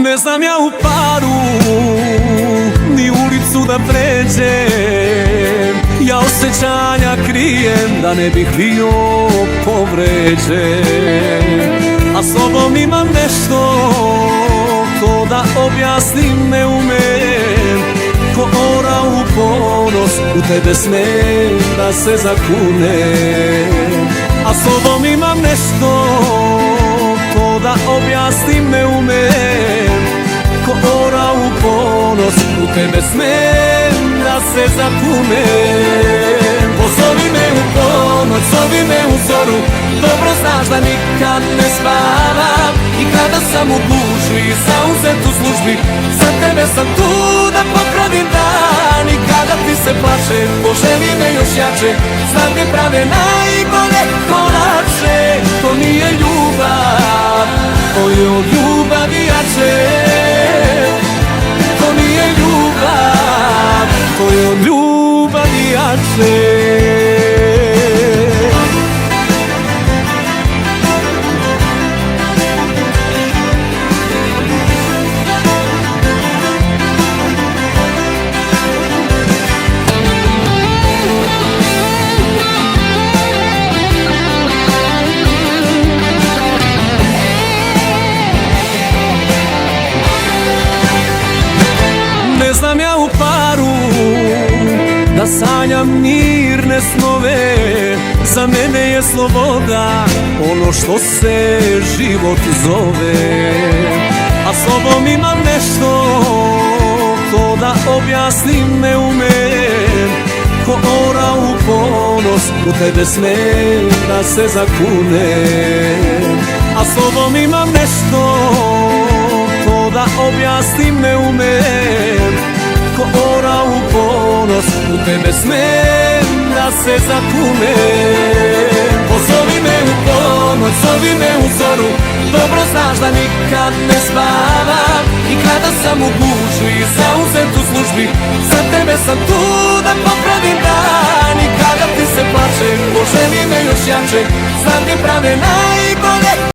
Ne znam ja u paru ni ulicu da pređem, ja osjećanja krijem da ne bih bio povređen. A sobom imam nešto, to da objasnim ne umem. Ko ora u ponos, u tebe smem da se zakunem. A sobom imam nešto, to da objasnim ne umem. Ko ora u ponos, u tebe smem da se zakunem. Pozovi me u ponoć, zovi me u zoru, dobro znaš da nikad ne spavam. I kada sam u gužvi i zauzet u službi, za tebe sam tu da popravim dan. I kada ti se plače, poželi me još jače, znam gdje prave najbolje kolače. To nije ljubav, to je od ljubavi jače. To nije ljubav, to je od ljubavi jače. Ne znam ja u paru da sanjam mirne snove, za mene je sloboda ono što se život zove. A sobom imam nešto, to da objasnim ne umem. Ko ora u ponos, u tebe smem da se zakunem. A sobom imam nešto, to da objasnim ne umem. Ko ora u ponos, u tebe smem da se zakunem. Pozovi me u ponoć, zovi me u zoru, dobro znaš da nikad ne spavam. I kada sam u gužvi i zauzet u službi, za tebe sam tu da popravim dan. I kada ti se plače, poželi me još jače, znam gdje prave najbolje